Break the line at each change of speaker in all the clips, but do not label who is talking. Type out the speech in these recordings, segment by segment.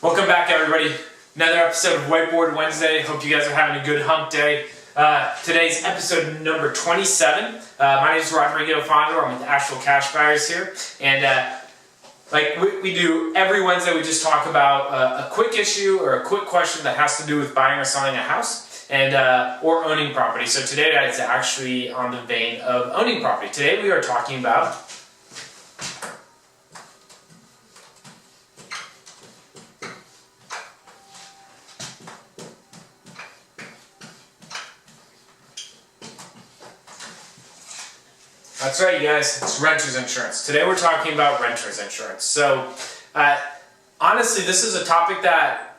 Welcome back, everybody. Another episode of Whiteboard Wednesday. Hope you guys are having a good hump day. Today's episode number 27. My name is Rodrigo Fondor. I'm with Asheville Cash Buyers here. And like we do every Wednesday, we just talk about a quick issue or a quick question that has to do with buying or selling a house and or owning property. So today is actually on the vein of owning property. Today we are talking about That's right, you guys, it's renter's insurance. Today we're talking about renter's insurance. So, honestly, this is a topic that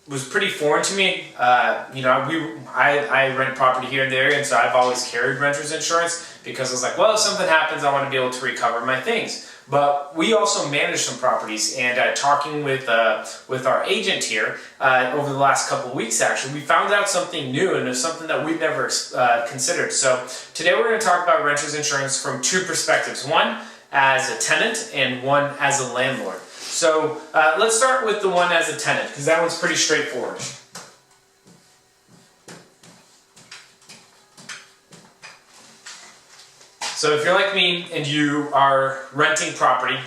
was pretty foreign to me. I rent property here in the area, and so I've always carried renter's insurance because I was like, well, if something happens, I want to be able to recover my things. But we also manage some properties, and talking with our agent here over the last couple of weeks, actually, we found out something new, and it's something that we've never considered. So today we're going to talk about renter's insurance from two perspectives: one as a tenant and one as a landlord. So let's start with the one as a tenant, because that one's pretty straightforward. So if you're like me and you are renting property,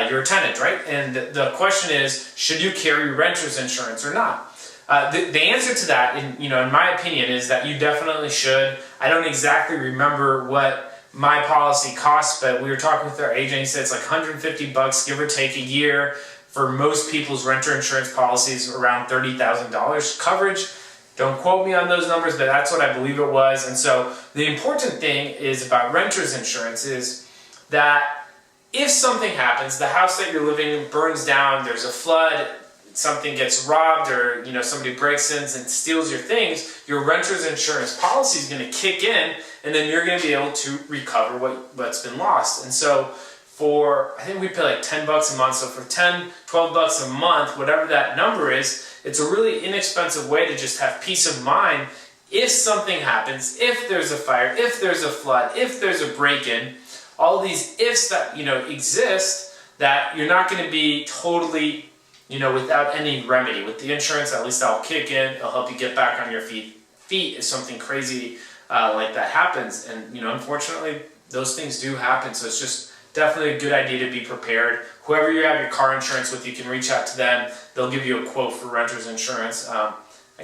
you're a tenant, right? And the question is, should you carry renter's insurance or not? The answer to that, in my opinion, is that you definitely should. I don't exactly remember what my policy costs, but we were talking with our agent. He said it's like $150, give or take, a year. For most people's renter insurance policies, around $30,000 coverage. Don't quote me on those numbers, but that's what I believe it was. And so the important thing is about renter's insurance is that if something happens, the house that you're living in burns down, there's a flood, something gets robbed, or somebody breaks in and steals your things, your renter's insurance policy is going to kick in, and then you're going to be able to recover what's been lost. And so I think we pay like $10 a month, so for $10, $12 a month, whatever that number is, it's a really inexpensive way to just have peace of mind if something happens, if there's a fire, if there's a flood, if there's a break-in, all these ifs that exist, that you're not going to be totally without any remedy. With the insurance, at least that'll kick in, it'll help you get back on your feet if something crazy like that happens. And unfortunately, those things do happen, so it's just definitely a good idea to be prepared. Whoever you have your car insurance with, you can reach out to them. They'll give you a quote for renter's insurance. I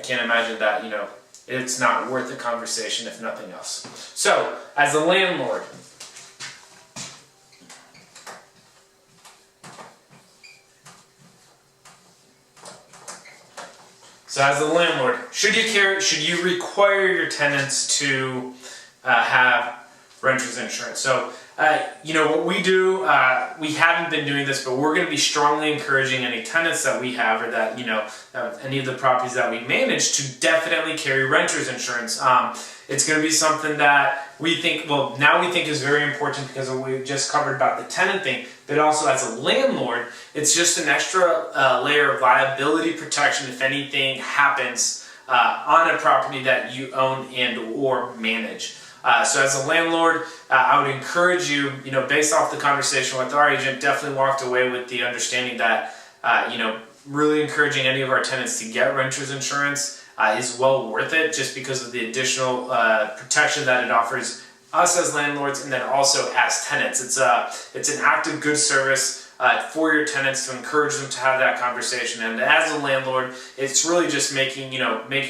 can't imagine that, it's not worth the conversation if nothing else. So, as a landlord, should you require your tenants to have renter's insurance? So, what we do, we haven't been doing this, but we're going to be strongly encouraging any tenants that we have, or that, any of the properties that we manage, to definitely carry renter's insurance. It's going to be something that we think is very important because of what we just covered about the tenant thing, but also as a landlord, it's just an extra layer of liability protection if anything happens on a property that you own and or manage. So as a landlord, I would encourage you, based off the conversation with our agent, definitely walked away with the understanding that, really encouraging any of our tenants to get renter's insurance is well worth it, just because of the additional protection that it offers us as landlords, and then also as tenants. It's an active good service for your tenants to encourage them to have that conversation. And as a landlord, it's really just making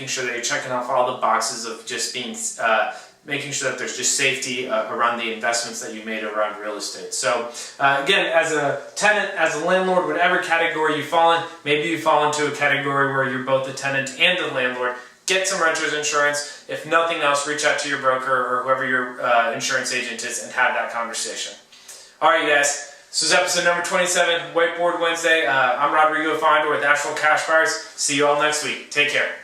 sure that you're checking off all the boxes of just being making sure that there's just safety around the investments that you made around real estate. So again, as a tenant, as a landlord, whatever category you fall in, maybe you fall into a category where you're both a tenant and a landlord, get some renter's insurance. If nothing else, reach out to your broker or whoever your insurance agent is and have that conversation. All right, you guys. This is episode number 27, Whiteboard Wednesday. I'm Rodrigo Fondor with Asheville Cash Buyers. See you all next week. Take care.